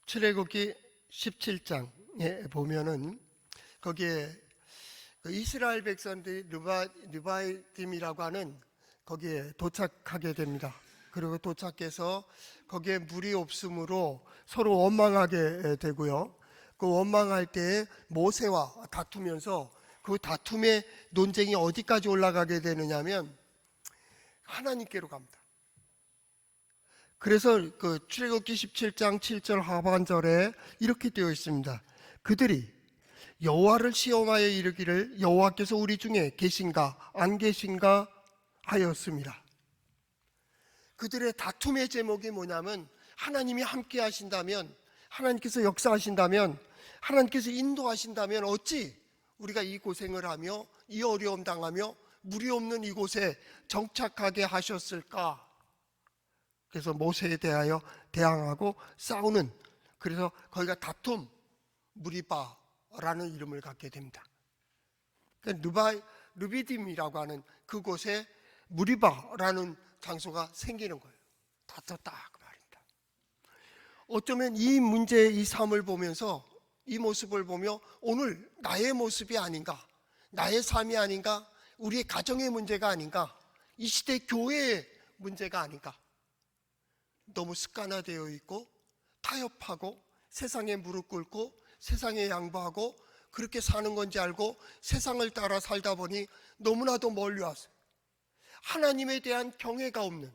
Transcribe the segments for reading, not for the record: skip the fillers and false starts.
출애굽기 17장에 보면은 거기에 그 이스라엘 백성들이 르바임이라고 하는 거기에 도착하게 됩니다. 그리고 도착해서 거기에 물이 없으므로 서로 원망하게 되고요. 그 원망할 때 모세와 다투면서 그 다툼의 논쟁이 어디까지 올라가게 되느냐면 하나님께로 갑니다. 그래서 그 출애굽기 17장 7절 하반절에 이렇게 되어 있습니다. 그들이 여호와를 시험하여 이르기를 여호와께서 우리 중에 계신가 안 계신가 하였습니다. 그들의 다툼의 제목이 뭐냐면 하나님이 함께 하신다면, 하나님께서 역사하신다면, 하나님께서 인도하신다면 어찌 우리가 이 고생을 하며 이 어려움 당하며 물이 없는 이곳에 정착하게 하셨을까? 그래서 모세에 대하여 대항하고 싸우는, 그래서 거기가 다툼 무리바라는 이름을 갖게 됩니다. 르비딤이라고 하는 그곳에 무리바라는 장소가 생기는 거예요. 다퉜다 그 말입니다. 어쩌면 이 문제, 이 삶을 보면서, 이 모습을 보며 오늘 나의 모습이 아닌가, 나의 삶이 아닌가, 우리의 가정의 문제가 아닌가, 이 시대 교회의 문제가 아닌가, 너무 습관화되어 있고 타협하고 세상에 무릎 꿇고 세상에 양보하고 그렇게 사는 건지 알고 세상을 따라 살다 보니 너무나도 멀리 왔어요. 하나님에 대한 경외가 없는,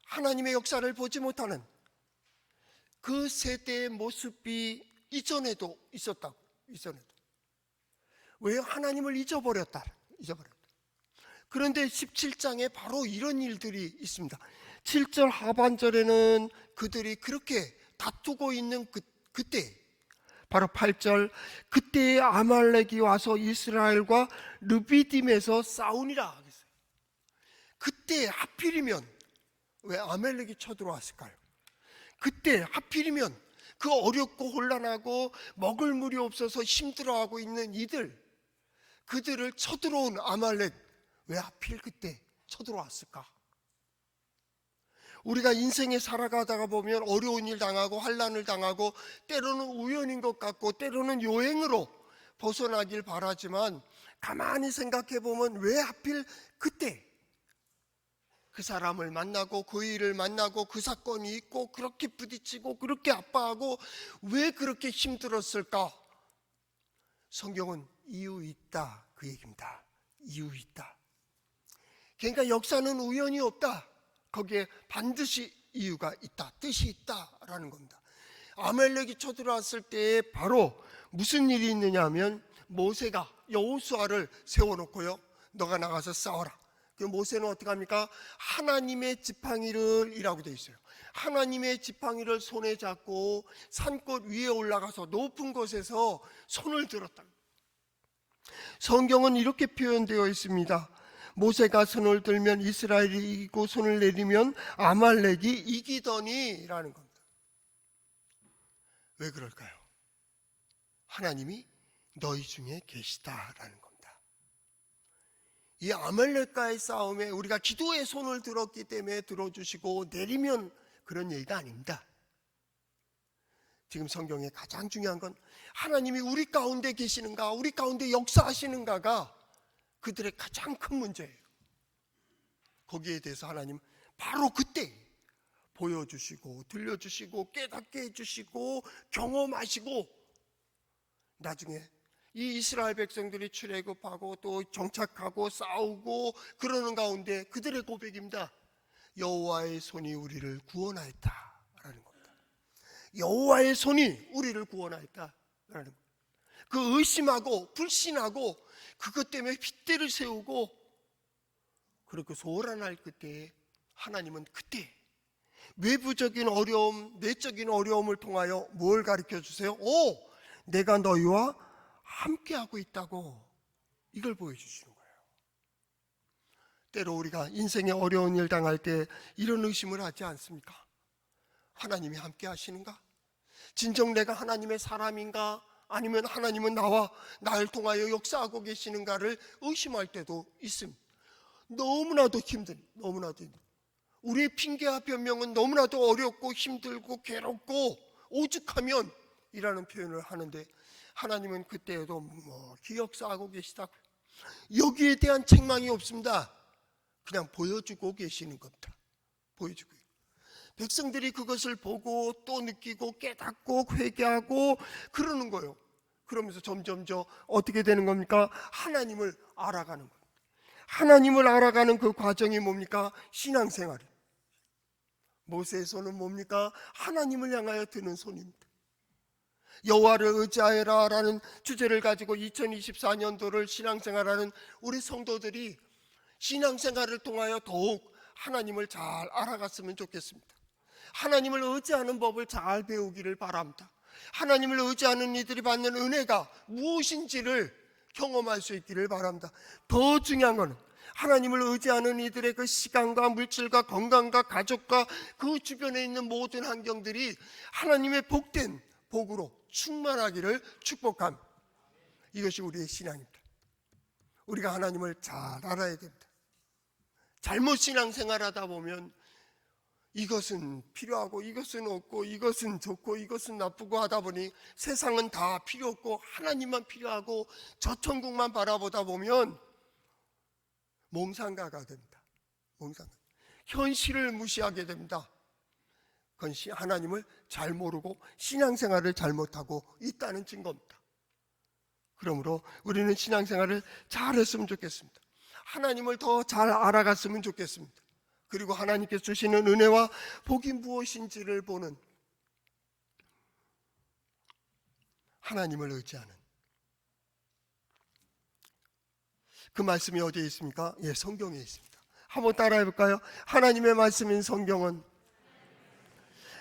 하나님의 역사를 보지 못하는 그 세대의 모습이 이전에도 있었다고. 이전에도 왜 하나님을 잊어버렸다. 그런데 17장에 바로 이런 일들이 있습니다. 7절 하반절에는 그들이 그렇게 다투고 있는 그때, 바로 8절, 그때에 아말렉이 와서 이스라엘과 르비딤에서 싸우니라 하겠어요. 그때 하필이면 왜 아말렉이 쳐들어왔을까요? 그때 하필이면 그 어렵고 혼란하고 먹을 물이 없어서 힘들어하고 있는 그들을 쳐들어온 아말렉, 왜 하필 그때 쳐들어왔을까? 우리가 인생에 살아가다가 보면 어려운 일 당하고 환난을 당하고 때로는 우연인 것 같고 때로는 요행으로 벗어나길 바라지만 가만히 생각해 보면 왜 하필 그때 그 사람을 만나고 그 일을 만나고 그 사건이 있고 그렇게 부딪히고 그렇게 아파하고 왜 그렇게 힘들었을까? 성경은 이유 있다 그 얘기입니다. 이유 있다. 그러니까 역사는 우연이 없다. 거기에 반드시 이유가 있다, 뜻이 있다라는 겁니다. 아말렉이 쳐들어왔을 때 바로 무슨 일이 있느냐 하면 모세가 여호수아를 세워놓고요, 너가 나가서 싸워라. 그 모세는 어떻게 합니까? 하나님의 지팡이를이라고 되어 있어요. 하나님의 지팡이를 손에 잡고 산꽃 위에 올라가서 높은 곳에서 손을 들었다. 성경은 이렇게 표현되어 있습니다. 모세가 손을 들면 이스라엘이 이기고 손을 내리면 아말렉이 이기더니 라는 겁니다. 왜 그럴까요? 하나님이 너희 중에 계시다라는 겁니다. 이 아말렉과의 싸움에 우리가 기도의 손을 들었기 때문에 들어주시고 내리면 그런 얘기가 아닙니다. 지금 성경에 가장 중요한 건 하나님이 우리 가운데 계시는가, 우리 가운데 역사하시는가가 그들의 가장 큰 문제예요. 거기에 대해서 하나님 바로 그때 보여주시고 들려주시고 깨닫게 해주시고 경험하시고, 나중에 이 이스라엘 백성들이 출애굽하고 또 정착하고 싸우고 그러는 가운데 그들의 고백입니다. 여호와의 손이 우리를 구원하였다라는 겁니다. 여호와의 손이 우리를 구원하였다라는 겁니다. 그 의심하고 불신하고 그것 때문에 핏대를 세우고 그렇게 소란할 그때 하나님은 그때 외부적인 어려움, 내적인 어려움을 통하여 뭘 가르쳐 주세요? 내가 너희와 함께하고 있다고, 이걸 보여주시는 거예요. 때로 우리가 인생에 어려운 일 당할 때 이런 의심을 하지 않습니까? 하나님이 함께 하시는가? 진정 내가 하나님의 사람인가? 아니면 하나님은 나를 통하여 역사하고 계시는가를 의심할 때도 있습니다. 너무나도 힘든, 우리의 핑계와 변명은 너무나도 어렵고 힘들고 괴롭고 오죽하면 이라는 표현을 하는데, 하나님은 그때에도 기억사하고 계시다고, 여기에 대한 책망이 없습니다. 그냥 보여주고 계시는 겁니다. 보여주고요. 백성들이 그것을 보고 또 느끼고 깨닫고 회개하고 그러는 거예요. 그러면서 점점 어떻게 되는 겁니까? 하나님을 알아가는 겁니다. 하나님을 알아가는 그 과정이 뭡니까? 신앙생활이에요. 모세의 손은 뭡니까? 하나님을 향하여 드는 손입니다. 여호와를 의지하여라 라는 주제를 가지고 2024년도를 신앙생활하는 우리 성도들이 신앙생활을 통하여 더욱 하나님을 잘 알아갔으면 좋겠습니다. 하나님을 의지하는 법을 잘 배우기를 바랍니다. 하나님을 의지하는 이들이 받는 은혜가 무엇인지를 경험할 수 있기를 바랍니다. 더 중요한 것은 하나님을 의지하는 이들의 그 시간과 물질과 건강과 가족과 그 주변에 있는 모든 환경들이 하나님의 복된 복으로 충만하기를 축복합니다. 이것이 우리의 신앙입니다. 우리가 하나님을 잘 알아야 됩니다. 잘못 신앙생활하다 보면 이것은 필요하고 이것은 없고 이것은 좋고 이것은 나쁘고 하다 보니 세상은 다 필요 없고 하나님만 필요하고 저 천국만 바라보다 보면 몽상가가 됩니다. 몽상가. 현실을 무시하게 됩니다. 그건 하나님을 잘 모르고 신앙생활을 잘못하고 있다는 증거입니다. 그러므로 우리는 신앙생활을 잘했으면 좋겠습니다. 하나님을 더 잘 알아갔으면 좋겠습니다. 그리고 하나님께서 주시는 은혜와 복이 무엇인지를 보는, 하나님을 의지하는 그 말씀이 어디에 있습니까? 예, 성경에 있습니다. 한번 따라해 볼까요? 하나님의 말씀인 성경은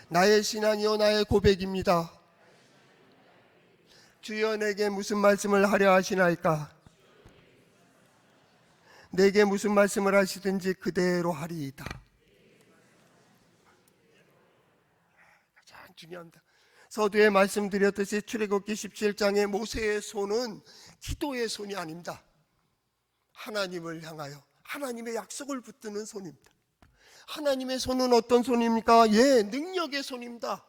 나의 신앙이요 나의 고백입니다. 주여 내게 무슨 말씀을 하려 하시나이까? 내게 무슨 말씀을 하시든지 그대로 하리이다. 가장 중요합니다. 서두에 말씀드렸듯이 출애굽기 17장의 모세의 손은 기도의 손이 아닙니다. 하나님을 향하여 하나님의 약속을 붙드는 손입니다. 하나님의 손은 어떤 손입니까? 예, 능력의 손입니다.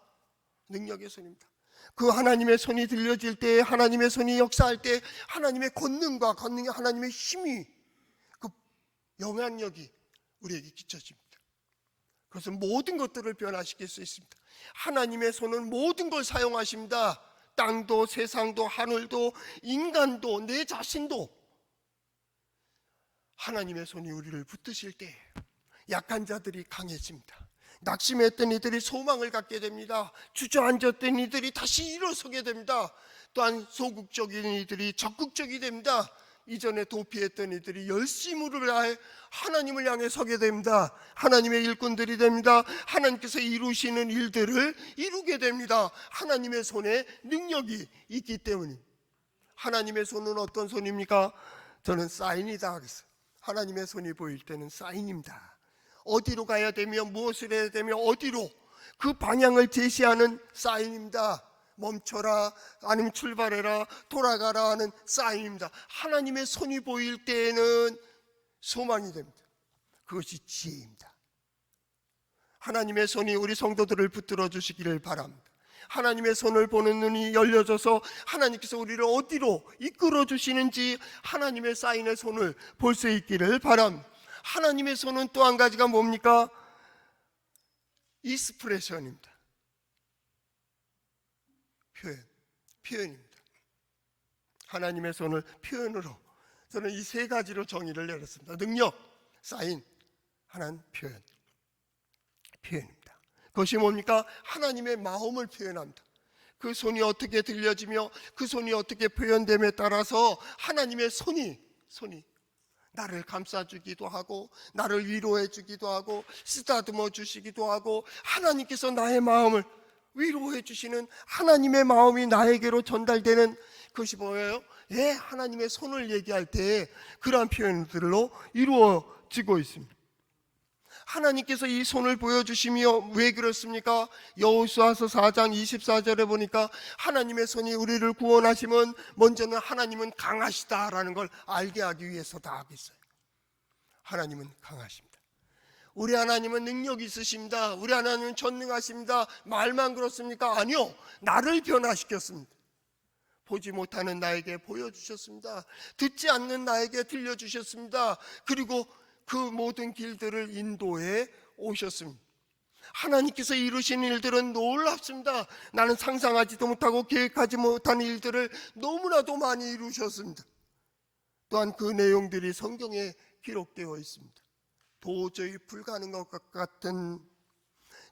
능력의 손입니다. 그 하나님의 손이 들려질 때, 하나님의 손이 역사할 때 하나님의 권능과 하나님의 힘이, 그 영향력이 우리에게 끼쳐집니다. 그것은 모든 것들을 변화시킬 수 있습니다. 하나님의 손은 모든 걸 사용하십니다. 땅도 세상도 하늘도 인간도 내 자신도 하나님의 손이 우리를 붙드실 때 약한 자들이 강해집니다. 낙심했던 이들이 소망을 갖게 됩니다. 주저앉았던 이들이 다시 일어서게 됩니다. 또한 소극적인 이들이 적극적이 됩니다. 이전에 도피했던 이들이 열심으로 다해 하나님을 향해 서게 됩니다. 하나님의 일꾼들이 됩니다. 하나님께서 이루시는 일들을 이루게 됩니다. 하나님의 손에 능력이 있기 때문입니다. 하나님의 손은 어떤 손입니까? 저는 사인이다 하겠어요. 하나님의 손이 보일 때는 사인입니다. 어디로 가야 되며 무엇을 해야 되며 어디로, 그 방향을 제시하는 사인입니다. 멈춰라, 아니면 출발해라, 돌아가라 하는 사인입니다. 하나님의 손이 보일 때에는 소망이 됩니다. 그것이 지혜입니다. 하나님의 손이 우리 성도들을 붙들어 주시기를 바랍니다. 하나님의 손을 보는 눈이 열려져서 하나님께서 우리를 어디로 이끌어 주시는지 하나님의 사인의 손을 볼 수 있기를 바랍니다. 하나님의 손은 또 한 가지가 뭡니까? 익스프레션입니다. 표현입니다. 하나님의 손을 표현으로, 저는 이 세 가지로 정의를 내렸습니다. 능력, 사인, 하나는 표현입니다. 그것이 뭡니까? 하나님의 마음을 표현합니다. 그 손이 어떻게 들려지며 그 손이 어떻게 표현됨에 따라서 하나님의 손이 나를 감싸주기도 하고 나를 위로해 주기도 하고 쓰다듬어 주시기도 하고, 하나님께서 나의 마음을 위로해 주시는 하나님의 마음이 나에게로 전달되는 것이 뭐예요? 예, 하나님의 손을 얘기할 때 그러한 표현들로 이루어지고 있습니다. 하나님께서 이 손을 보여주시며 왜 그렇습니까? 여호수아서 4장 24절에 보니까 하나님의 손이 우리를 구원하시면 먼저는 하나님은 강하시다라는 걸 알게 하기 위해서 다 하고 있어요. 하나님은 강하십니다. 우리 하나님은 능력 있으십니다. 우리 하나님은 전능하십니다. 말만 그렇습니까? 아니요, 나를 변화시켰습니다. 보지 못하는 나에게 보여주셨습니다. 듣지 않는 나에게 들려주셨습니다. 그리고 그 모든 길들을 인도해 오셨습니다. 하나님께서 이루신 일들은 놀랍습니다. 나는 상상하지도 못하고 계획하지 못한 일들을 너무나도 많이 이루셨습니다. 또한 그 내용들이 성경에 기록되어 있습니다. 도저히 불가능한 것 같은,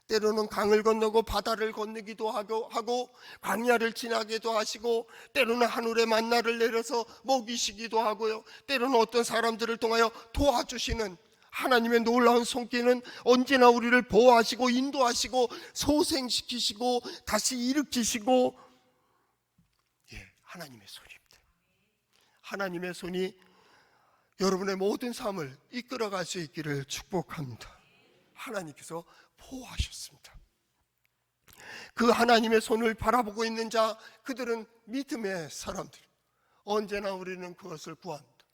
때로는 강을 건너고 바다를 건너기도 하고 광야를 지나기도 하시고, 때로는 하늘에 만나를 내려서 먹이시기도 하고요, 때로는 어떤 사람들을 통하여 도와주시는 하나님의 놀라운 손길은 언제나 우리를 보호하시고 인도하시고 소생시키시고 다시 일으키시고, 하나님의 손입니다. 하나님의 손이 여러분의 모든 삶을 이끌어갈 수 있기를 축복합니다. 하나님께서 보호하셨습니다. 그 하나님의 손을 바라보고 있는 자, 그들은 믿음의 사람들. 언제나 우리는 그것을 구합니다.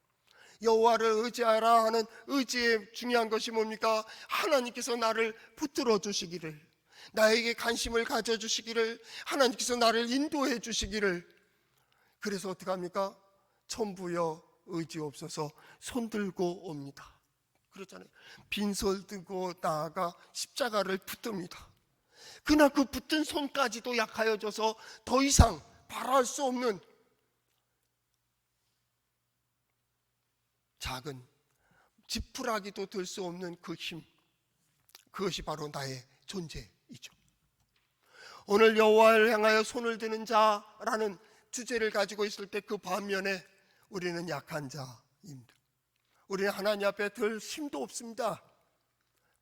여호와를 의지하라 하는 의지의 중요한 것이 뭡니까? 하나님께서 나를 붙들어 주시기를, 나에게 관심을 가져주시기를, 하나님께서 나를 인도해 주시기를. 그래서 어떻게 합니까? 천부여 의지옵소서, 손 들고 옵니다. 그렇잖아요. 빈손 들고 나아가 십자가를 붙듭니다. 그러나 그 붙든 손까지도 약하여져서 더 이상 바랄 수 없는 작은 지푸라기도 들 수 없는 그 힘, 그것이 바로 나의 존재이죠. 오늘 여호와를 향하여 손을 드는 자라는 주제를 가지고 있을 때 그 반면에 우리는 약한 자입니다. 우리는 하나님 앞에 들 힘도 없습니다.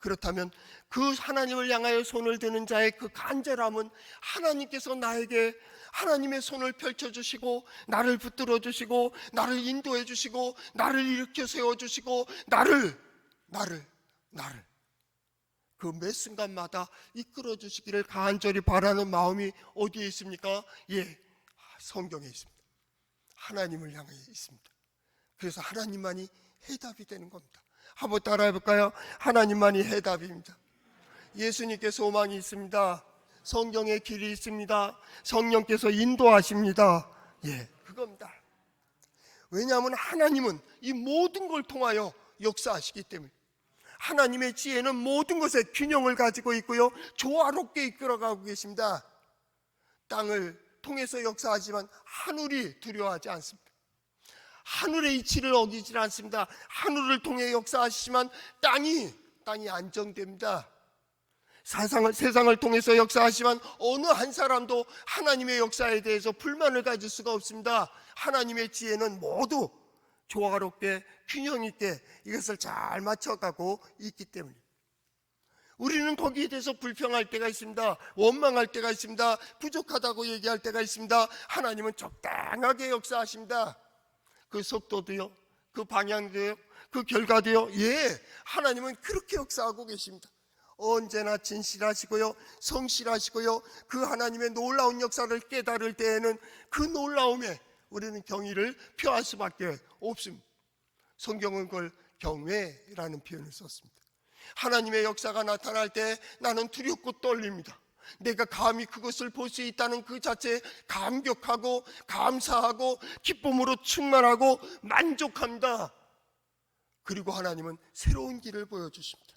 그렇다면 그 하나님을 향하여 손을 드는 자의 그 간절함은 하나님께서 나에게 하나님의 손을 펼쳐주시고 나를 붙들어 주시고 나를 인도해 주시고 나를 일으켜 세워주시고 나를 그 매 순간마다 이끌어 주시기를 간절히 바라는 마음이 어디에 있습니까? 성경에 있습니다. 하나님을 향해 있습니다. 그래서 하나님만이 해답이 되는 겁니다. 한번 따라해 볼까요? 하나님만이 해답입니다. 예수님께 소망이 있습니다. 성경에 길이 있습니다. 성령께서 인도하십니다. 그겁니다. 왜냐하면 하나님은 이 모든 걸 통하여 역사하시기 때문에, 하나님의 지혜는 모든 것에 균형을 가지고 있고요, 조화롭게 이끌어가고 계십니다. 땅을 통해서 역사하지만 하늘이 두려워하지 않습니다. 하늘의 이치를 어기지 않습니다. 하늘을 통해 역사하시지만 땅이 안정됩니다. 세상을 통해서 역사하시지만 어느 한 사람도 하나님의 역사에 대해서 불만을 가질 수가 없습니다. 하나님의 지혜는 모두 조화롭게 균형 있게 이것을 잘 맞춰가고 있기 때문에 우리는 거기에 대해서 불평할 때가 있습니다. 원망할 때가 있습니다. 부족하다고 얘기할 때가 있습니다. 하나님은 적당하게 역사하십니다. 그 속도도요, 그 방향도요, 그 결과도요. 하나님은 그렇게 역사하고 계십니다. 언제나 진실하시고요, 성실하시고요, 그 하나님의 놀라운 역사를 깨달을 때에는 그 놀라움에 우리는 경의를 표할 수밖에 없습니다. 성경은 그걸 경외라는 표현을 썼습니다. 하나님의 역사가 나타날 때 나는 두렵고 떨립니다. 내가 감히 그것을 볼 수 있다는 그 자체에 감격하고 감사하고 기쁨으로 충만하고 만족합니다. 그리고 하나님은 새로운 길을 보여주십니다.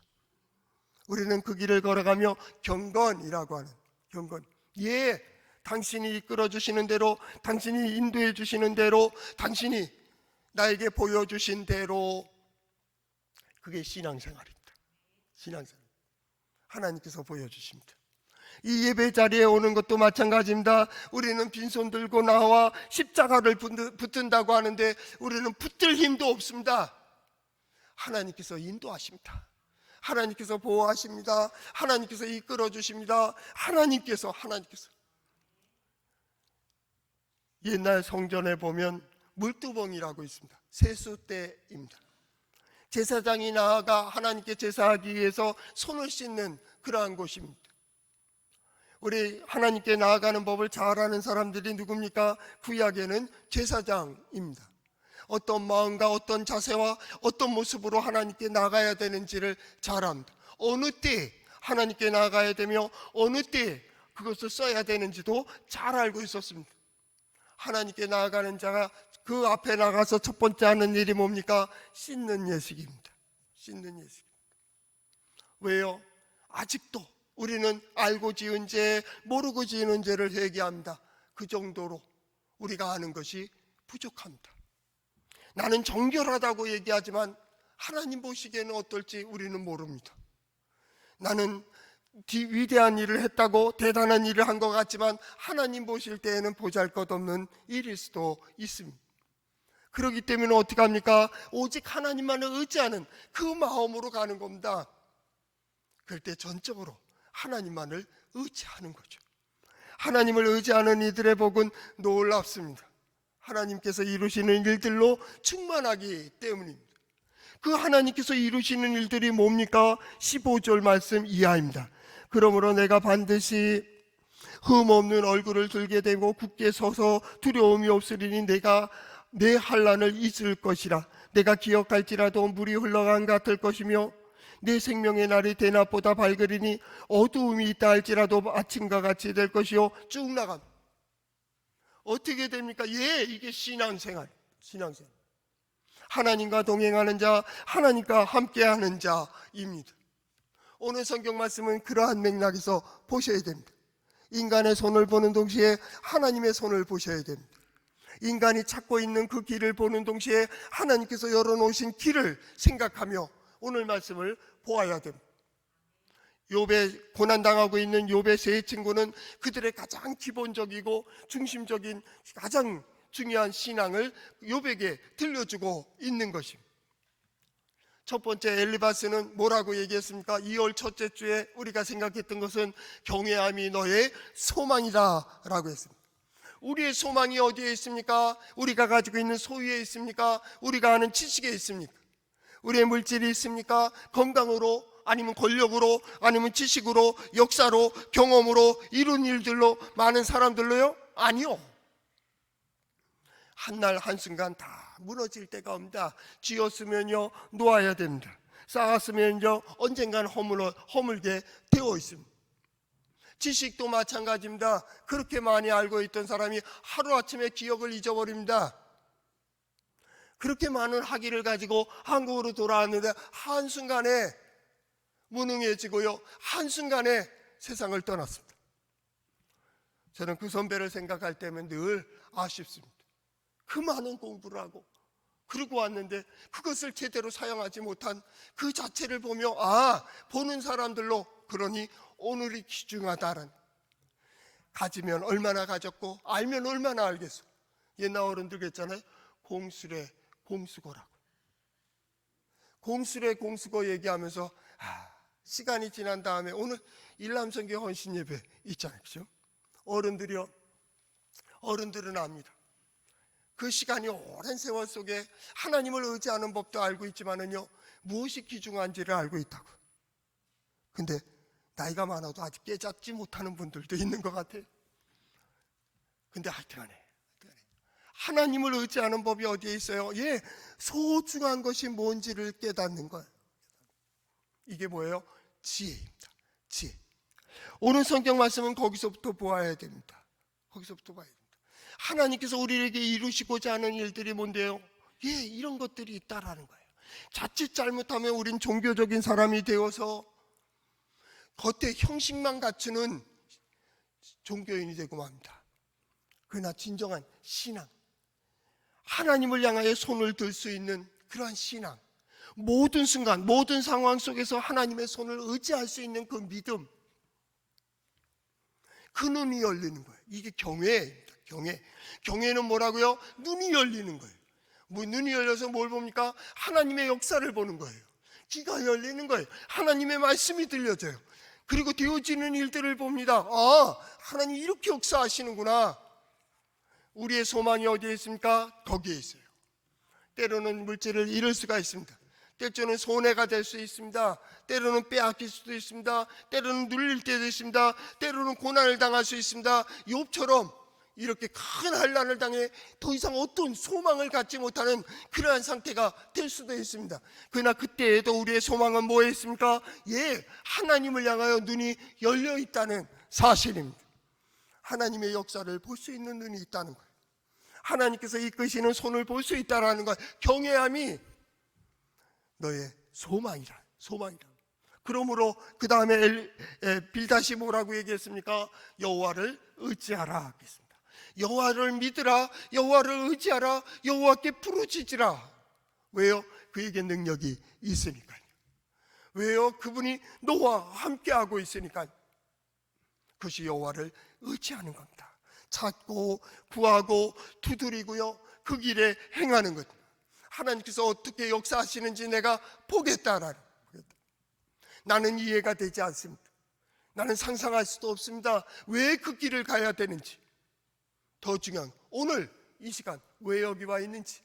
우리는 그 길을 걸어가며 경건이라고 하는 경건, 당신이 이끌어 주시는 대로, 당신이 인도해 주시는 대로, 당신이 나에게 보여주신 대로, 그게 신앙생활입니다. 신앙생활, 하나님께서 보여주십니다. 이 예배 자리에 오는 것도 마찬가지입니다. 우리는 빈손 들고 나와 십자가를 붙든다고 하는데 우리는 붙들 힘도 없습니다. 하나님께서 인도하십니다. 하나님께서 보호하십니다. 하나님께서 이끌어 주십니다. 하나님께서 옛날 성전에 보면 물두멍이라고 있습니다. 세수대입니다. 제사장이 나아가 하나님께 제사하기 위해서 손을 씻는 그러한 곳입니다. 우리 하나님께 나아가는 법을 잘 아는 사람들이 누굽니까? 구약에는 제사장입니다. 어떤 마음과 어떤 자세와 어떤 모습으로 하나님께 나가야 되는지를 잘 압니다. 어느 때 하나님께 나아가야 되며 어느 때 그것을 써야 되는지도 잘 알고 있었습니다. 하나님께 나아가는 자가 그 앞에 나가서 첫 번째 하는 일이 뭡니까? 씻는 예식입니다. 씻는 예식. 왜요? 아직도 우리는 알고 지은 죄, 모르고 지은 죄를 회개합니다. 그 정도로 우리가 아는 것이 부족합니다. 나는 정결하다고 얘기하지만 하나님 보시기에는 어떨지 우리는 모릅니다. 나는 위대한 일을 했다고 대단한 일을 한 것 같지만 하나님 보실 때에는 보잘것없는 일일 수도 있습니다. 그렇기 때문에 어떻게 합니까? 오직 하나님만을 의지하는 그 마음으로 가는 겁니다. 그럴 때 전적으로 하나님만을 의지하는 거죠. 하나님을 의지하는 이들의 복은 놀랍습니다. 하나님께서 이루시는 일들로 충만하기 때문입니다. 그 하나님께서 이루시는 일들이 뭡니까? 15절 말씀 이하입니다. 그러므로 내가 반드시 흠없는 얼굴을 들게 되고 굳게 서서 두려움이 없으리니 내가 내 환난을 잊을 것이라. 내가 기억할지라도 물이 흘러간 같을 것이며 내 생명의 날이 대낮보다 밝으리니 어두움이 있다 할지라도 아침과 같이 될 것이요. 쭉 나갑니다. 어떻게 됩니까? 이게 신앙생활. 하나님과 동행하는 자, 하나님과 함께하는 자입니다. 오늘 성경 말씀은 그러한 맥락에서 보셔야 됩니다. 인간의 손을 보는 동시에 하나님의 손을 보셔야 됩니다. 인간이 찾고 있는 그 길을 보는 동시에 하나님께서 열어놓으신 길을 생각하며 오늘 말씀을 보아야 됩니다. 욥의 고난당하고 있는 욥의 세 친구는 그들의 가장 기본적이고 중심적인 가장 중요한 신앙을 욥에게 들려주고 있는 것입니다. 첫 번째 엘리바스는 뭐라고 얘기했습니까? 2월 첫째 주에 우리가 생각했던 것은 경외함이 너의 소망이다 라고 했습니다. 우리의 소망이 어디에 있습니까? 우리가 가지고 있는 소유에 있습니까? 우리가 아는 지식에 있습니까? 우리의 물질이 있습니까? 건강으로, 아니면 권력으로, 아니면 지식으로, 역사로, 경험으로, 이룬 일들로, 많은 사람들로요? 아니요. 한날 한순간 다 무너질 때가 옵니다. 쥐었으면요 놓아야 됩니다. 쌓았으면요 언젠간 허물게 되어 있습니다. 지식도 마찬가지입니다. 그렇게 많이 알고 있던 사람이 하루아침에 기억을 잊어버립니다. 그렇게 많은 학위를 가지고 한국으로 돌아왔는데 한순간에 무능해지고요, 한순간에 세상을 떠났습니다. 저는 그 선배를 생각할 때면 늘 아쉽습니다. 그 많은 공부를 하고 그러고 왔는데 그것을 제대로 사용하지 못한 그 자체를 보며 보는 사람들로 그러니 오늘이 귀중하다는, 가지면 얼마나 가졌고 알면 얼마나 알겠어. 옛날 어른들 그랬잖아요. 공수래 공수고라고. 공수래 공수고 얘기하면서 시간이 지난 다음에 오늘 일남성교 헌신 예배 있잖아요, 그죠? 어른들은 압니다. 그 시간이 오랜 세월 속에 하나님을 의지하는 법도 알고 있지만은요, 무엇이 귀중한지를 알고 있다고. 근데 나이가 많아도 아직 깨닫지 못하는 분들도 있는 것 같아요. 근데 하여튼간에 하나님을 의지하는 법이 어디에 있어요? 소중한 것이 뭔지를 깨닫는 거예요. 이게 뭐예요? 지혜입니다. 지혜. 오늘 성경 말씀은 거기서부터 보아야 됩니다. 거기서부터 봐야 됩니다. 하나님께서 우리에게 이루시고자 하는 일들이 뭔데요? 이런 것들이 있다라는 거예요. 자칫 잘못하면 우린 종교적인 사람이 되어서 겉에 형식만 갖추는 종교인이 되고 맙니다. 그러나 진정한 신앙, 하나님을 향하여 손을 들 수 있는 그러한 신앙, 모든 순간 모든 상황 속에서 하나님의 손을 의지할 수 있는 그 믿음, 그 눈이 열리는 거예요. 이게 경외입니다. 경외는 뭐라고요? 눈이 열리는 거예요. 눈이 열려서 뭘 봅니까? 하나님의 역사를 보는 거예요. 귀가 열리는 거예요. 하나님의 말씀이 들려져요. 그리고 되어지는 일들을 봅니다. 하나님 이렇게 역사하시는구나. 우리의 소망이 어디에 있습니까? 거기에 있어요. 때로는 물질을 잃을 수가 있습니다. 때로는 손해가 될 수 있습니다. 때로는 빼앗길 수도 있습니다. 때로는 눌릴 때도 있습니다. 때로는 고난을 당할 수 있습니다. 욥처럼 이렇게 큰 환난을 당해 더 이상 어떤 소망을 갖지 못하는 그러한 상태가 될 수도 있습니다. 그러나 그때에도 우리의 소망은 뭐였습니까? 하나님을 향하여 눈이 열려 있다는 사실입니다. 하나님의 역사를 볼 수 있는 눈이 있다는 거예요. 하나님께서 이끄시는 손을 볼 수 있다는 것, 경외함이 너의 소망이라. 그러므로 그 다음에 빌닷이 뭐라고 얘기했습니까? 여호와를 의지하라 했습니다. 여호와를 믿으라, 여호와를 의지하라, 여호와께 부르짖으라. 왜요? 그에게 능력이 있으니까요. 왜요? 그분이 너와 함께하고 있으니까요. 그것이 여호와를 의지하는 겁니다. 찾고 구하고 두드리고요, 그 길에 행하는 것. 하나님께서 어떻게 역사하시는지 내가 보겠다라는. 나는 이해가 되지 않습니다. 나는 상상할 수도 없습니다. 왜 그 길을 가야 되는지. 더 중요한 오늘 이 시간 왜 여기 와 있는지.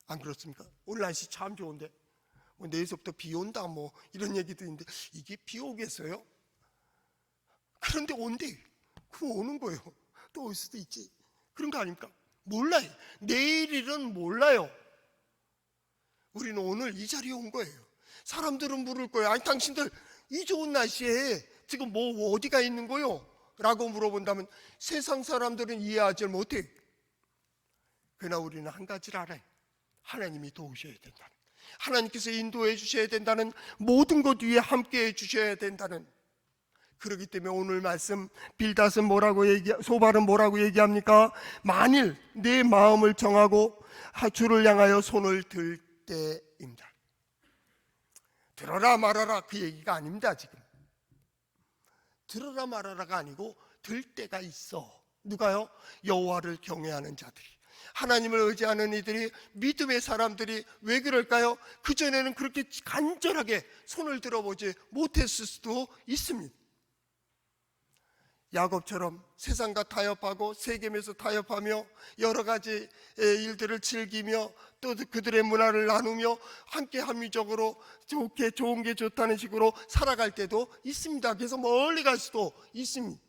안 그렇습니까? 오늘 날씨 참 좋은데 내일서부터 비 온다 이런 얘기도 있는데 이게 비 오겠어요? 그런데 온대. 그럼 오는 거예요. 또 올 수도 있지. 그런 거 아닙니까? 몰라요. 내일 일은 몰라요. 우리는 오늘 이 자리에 온 거예요. 사람들은 물을 거예요. 아니 당신들 이 좋은 날씨에 지금 어디가 있는 거요? 라고 물어본다면 세상 사람들은 이해하지 못해. 그러나 우리는 한 가지를 알아요. 하나님이 도우셔야 된다는, 하나님께서 인도해 주셔야 된다는, 모든 것 위에 함께해 주셔야 된다는. 그렇기 때문에 오늘 말씀 빌닷은 소발은 뭐라고 얘기합니까? 만일 내 마음을 정하고 주를 향하여 손을 들 때입니다. 들어라 말아라 그 얘기가 아닙니다. 지금 들어라 말아라가 아니고 들 때가 있어. 누가요? 여호와를 경외하는 자들이, 하나님을 의지하는 이들이, 믿음의 사람들이. 왜 그럴까요? 그전에는 그렇게 간절하게 손을 들어보지 못했을 수도 있습니다. 야곱처럼 세상과 타협하고 세겜에서 타협하며 여러 가지 일들을 즐기며 또 그들의 문화를 나누며 함께 합리적으로 좋은 게 좋다는 식으로 살아갈 때도 있습니다. 그래서 멀리 갈 수도 있습니다.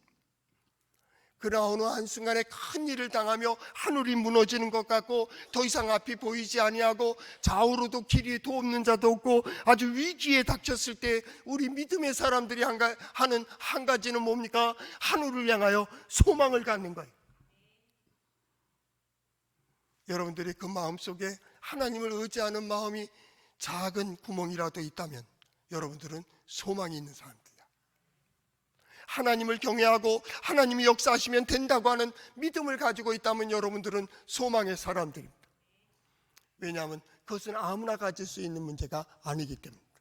그러나 어느 한순간에 큰 일을 당하며 하늘이 무너지는 것 같고 더 이상 앞이 보이지 아니하고 좌우로도 길이 없는 자도 없고 아주 위기에 닥쳤을 때 우리 믿음의 사람들이 하는 한 가지는 뭡니까? 하늘을 향하여 소망을 갖는 거예요. 여러분들이 그 마음속에 하나님을 의지하는 마음이 작은 구멍이라도 있다면 여러분들은 소망이 있는 사람들이야. 하나님을 경외하고 하나님이 역사하시면 된다고 하는 믿음을 가지고 있다면 여러분들은 소망의 사람들입니다. 왜냐하면 그것은 아무나 가질 수 있는 문제가 아니기 때문입니다.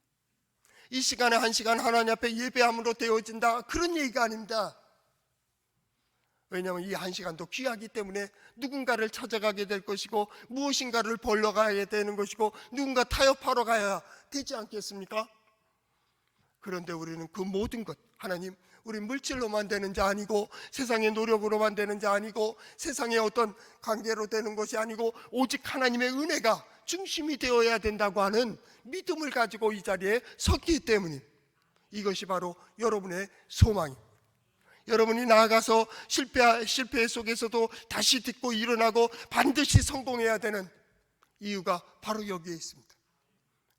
이 시간에 한 시간 하나님 앞에 예배함으로 되어진다, 그런 얘기가 아닙니다. 왜냐하면 이 한 시간도 귀하기 때문에 누군가를 찾아가게 될 것이고 무엇인가를 벌러 가야 되는 것이고 누군가 타협하러 가야 되지 않겠습니까? 그런데 우리는 그 모든 것, 하나님, 우리 물질로만 되는 자 아니고 세상의 노력으로만 되는 자 아니고 세상의 어떤 관계로 되는 것이 아니고 오직 하나님의 은혜가 중심이 되어야 된다고 하는 믿음을 가지고 이 자리에 섰기 때문에 이것이 바로 여러분의 소망입니다. 여러분이 나아가서 실패 속에서도 다시 딛고 일어나고 반드시 성공해야 되는 이유가 바로 여기에 있습니다.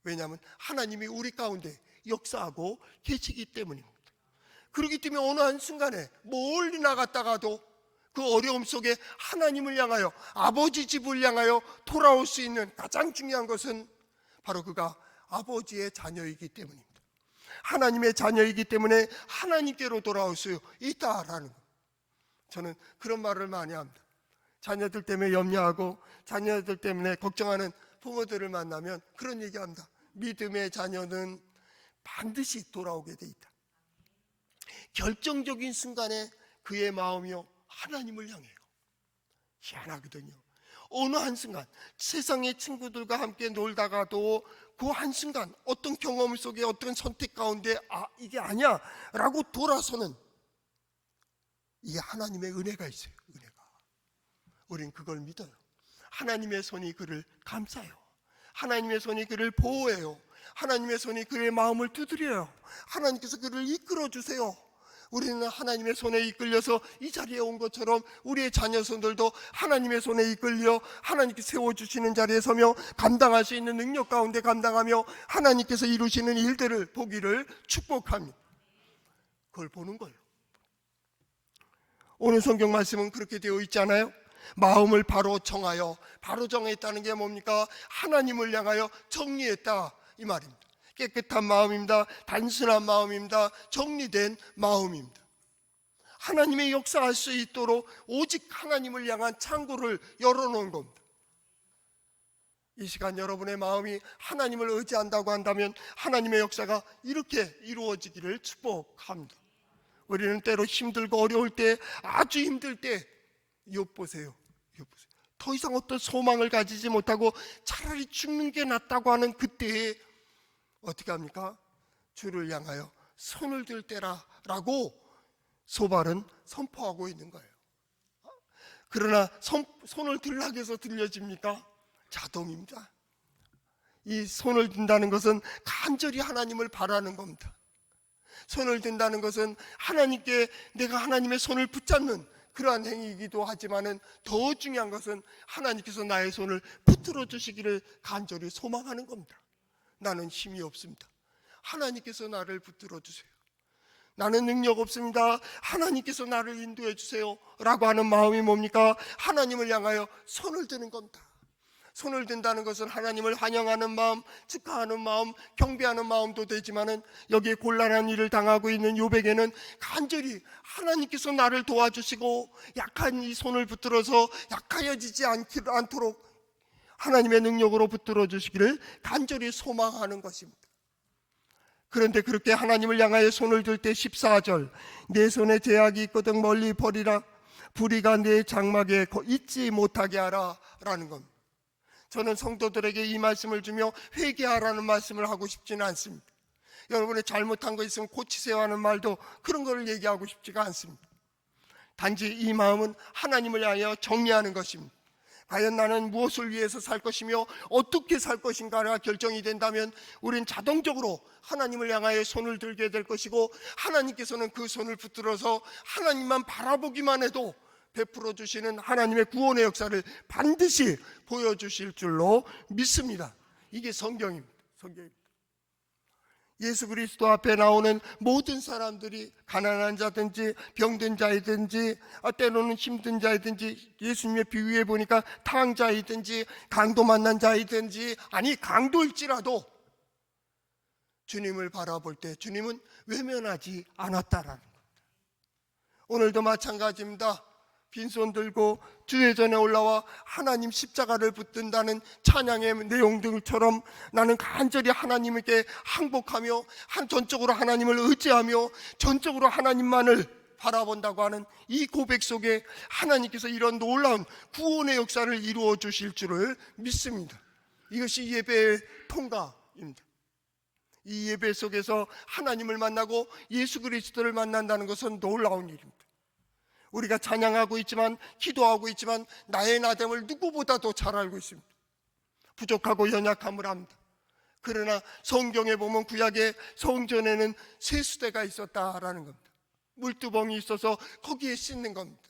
왜냐하면 하나님이 우리 가운데 역사하고 계시기 때문입니다. 그렇기 때문에 어느 한순간에 멀리 나갔다가도 그 어려움 속에 하나님을 향하여, 아버지 집을 향하여 돌아올 수 있는 가장 중요한 것은 바로 그가 아버지의 자녀이기 때문입니다. 하나님의 자녀이기 때문에 하나님께로 돌아올 수 있다라는 것. 저는 그런 말을 많이 합니다. 자녀들 때문에 염려하고 자녀들 때문에 걱정하는 부모들을 만나면 그런 얘기합니다. 믿음의 자녀는 반드시 돌아오게 돼 있다. 결정적인 순간에 그의 마음이요 하나님을 향해요. 희한하거든요. 어느 한순간 세상의 친구들과 함께 놀다가도 그 한순간 어떤 경험 속에 어떤 선택 가운데 이게 아니야 라고 돌아서는 이게 하나님의 은혜가 있어요. 은혜가. 우린 그걸 믿어요. 하나님의 손이 그를 감싸요. 하나님의 손이 그를 보호해요. 하나님의 손이 그의 마음을 두드려요. 하나님께서 그를 이끌어 주세요. 우리는 하나님의 손에 이끌려서 이 자리에 온 것처럼 우리의 자녀손들도 하나님의 손에 이끌려 하나님께 세워주시는 자리에 서며 감당할 수 있는 능력 가운데 감당하며 하나님께서 이루시는 일들을 보기를 축복합니다. 그걸 보는 거예요. 오늘 성경 말씀은 그렇게 되어 있잖아요. 마음을 바로 정하여, 바로 정했다는 게 뭡니까? 하나님을 향하여 정리했다 이 말입니다. 깨끗한 마음입니다. 단순한 마음입니다. 정리된 마음입니다. 하나님의 역사할 수 있도록 오직 하나님을 향한 창구를 열어놓은 겁니다. 이 시간 여러분의 마음이 하나님을 의지한다고 한다면 하나님의 역사가 이렇게 이루어지기를 축복합니다. 우리는 때로 힘들고 어려울 때, 아주 힘들 때 욥 보세요. 더 이상 어떤 소망을 가지지 못하고 차라리 죽는 게 낫다고 하는 그때에 어떻게 합니까? 주를 향하여 손을 들 때라라고 소발은 선포하고 있는 거예요. 그러나 손을 들라고 해서 들려집니까? 자동입니다. 이 손을 든다는 것은 간절히 하나님을 바라는 겁니다. 손을 든다는 것은 하나님께 내가 하나님의 손을 붙잡는 그러한 행위이기도 하지만은 더 중요한 것은 하나님께서 나의 손을 붙들어 주시기를 간절히 소망하는 겁니다. 나는 힘이 없습니다. 하나님께서 나를 붙들어 주세요. 나는 능력 없습니다. 하나님께서 나를 인도해 주세요 라고 하는 마음이 뭡니까? 하나님을 향하여 손을 드는 겁니다. 손을 든다는 것은 하나님을 환영하는 마음, 축하하는 마음, 경배하는 마음도 되지만은 여기에 곤란한 일을 당하고 있는 욥에게는 간절히 하나님께서 나를 도와주시고 약한 이 손을 붙들어서 약하여지지 않도록 하나님의 능력으로 붙들어 주시기를 간절히 소망하는 것입니다. 그런데 그렇게 하나님을 향하여 손을 들 때 14절, 내 손에 제약이 있거든 멀리 버리라, 불의가 내 장막에 있지 못하게 하라 라는 겁니다. 저는 성도들에게 이 말씀을 주며 회개하라는 말씀을 하고 싶지는 않습니다. 여러분의 잘못한 거 있으면 고치세요 하는 말도 그런 걸 얘기하고 싶지가 않습니다. 단지 이 마음은 하나님을 향하여 정리하는 것입니다. 과연 나는 무엇을 위해서 살 것이며 어떻게 살 것인가가 결정이 된다면 우린 자동적으로 하나님을 향하여 손을 들게 될 것이고, 하나님께서는 그 손을 붙들어서 하나님만 바라보기만 해도 베풀어 주시는 하나님의 구원의 역사를 반드시 보여주실 줄로 믿습니다. 이게 성경입니다. 예수 그리스도 앞에 나오는 모든 사람들이 가난한 자든지 병든 자이든지 때로는 힘든 자이든지, 예수님의 비유에 보니까 탕자이든지 강도 만난 자이든지, 아니 강도일지라도 주님을 바라볼 때 주님은 외면하지 않았다라는 겁니다. 오늘도 마찬가지입니다. 빈손 들고 주회전에 올라와 하나님 십자가를 붙든다는 찬양의 내용들처럼 나는 간절히 하나님께 항복하며 전적으로 하나님을 의지하며 전적으로 하나님만을 바라본다고 하는 이 고백 속에 하나님께서 이런 놀라운 구원의 역사를 이루어 주실 줄을 믿습니다. 이것이 예배의 통과입니다. 이 예배 속에서 하나님을 만나고 예수 그리스도를 만난다는 것은 놀라운 일입니다. 우리가 찬양하고 있지만, 기도하고 있지만 나의 나됨을 누구보다도 잘 알고 있습니다. 부족하고 연약함을 압니다. 그러나 성경에 보면 구약의 성전에는 세수대가 있었다라는 겁니다. 물두멍이 있어서 거기에 씻는 겁니다.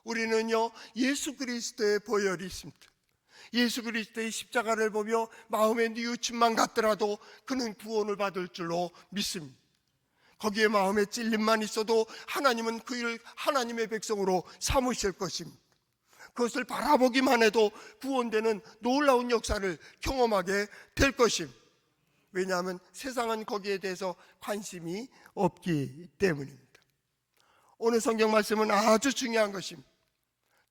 우리는요, 예수 그리스도의 보혈이 있습니다. 예수 그리스도의 십자가를 보며 마음에 뉘우침만 같더라도 그는 구원을 받을 줄로 믿습니다. 거기에 마음에 찔림만 있어도 하나님은 그를 하나님의 백성으로 삼으실 것입니다. 그것을 바라보기만 해도 구원되는 놀라운 역사를 경험하게 될 것입니다. 왜냐하면 세상은 거기에 대해서 관심이 없기 때문입니다. 오늘 성경 말씀은 아주 중요한 것입니다.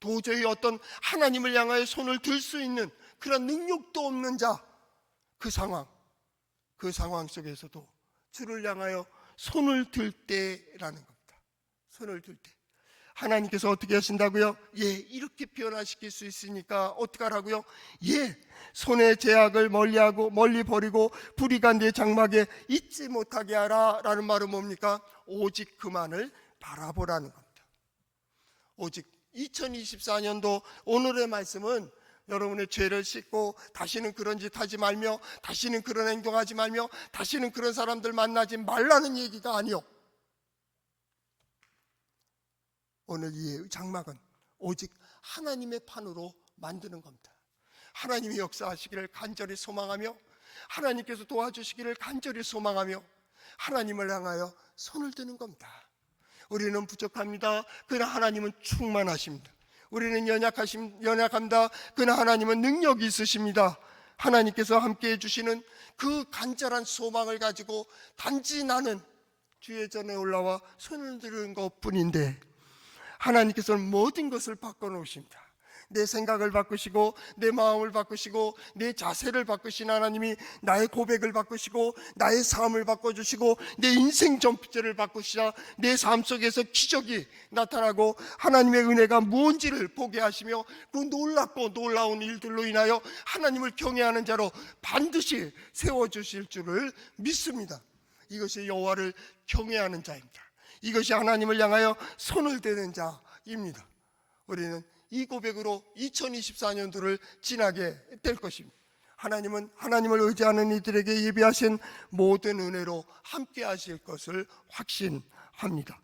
도저히 어떤 하나님을 향하여 손을 들 수 있는 그런 능력도 없는 자, 그 상황 속에서도 주를 향하여 손을 들 때라는 겁니다. 손을 들 때 하나님께서 어떻게 하신다고요? 이렇게 변화시킬 수 있으니까 어떻게 하라고요? 손의 제약을 멀리 버리고 불의가 내 장막에 있지 못하게 하라 라는 말은 뭡니까? 오직 그만을 바라보라는 겁니다. 오직 2024년도 오늘의 말씀은 여러분의 죄를 씻고 다시는 그런 짓 하지 말며, 다시는 그런 행동하지 말며, 다시는 그런 사람들 만나지 말라는 얘기가 아니요, 오늘 이 장막은 오직 하나님의 판으로 만드는 겁니다. 하나님이 역사하시기를 간절히 소망하며 하나님께서 도와주시기를 간절히 소망하며 하나님을 향하여 손을 드는 겁니다. 우리는 부족합니다. 그러나 하나님은 충만하십니다. 우리는 연약합니다. 그러나 하나님은 능력이 있으십니다. 하나님께서 함께해 주시는 그 간절한 소망을 가지고 단지 나는 주의 전에 올라와 손을 드는 것뿐인데 하나님께서는 모든 것을 바꿔놓으십니다. 내 생각을 바꾸시고 내 마음을 바꾸시고 내 자세를 바꾸신 하나님이 나의 고백을 바꾸시고 나의 삶을 바꿔주시고 내 인생 전부제를 바꾸시자 내 삶 속에서 기적이 나타나고 하나님의 은혜가 무언지를 보게 하시며 그 놀랍고 놀라운 일들로 인하여 하나님을 경외하는 자로 반드시 세워주실 줄을 믿습니다. 이것이 여호와를 경외하는 자입니다. 이것이 하나님을 향하여 손을 대는 자입니다. 우리는 이 고백으로 2024년도를 지나게 될 것입니다. 하나님은 하나님을 의지하는 이들에게 예비하신 모든 은혜로 함께 하실 것을 확신합니다.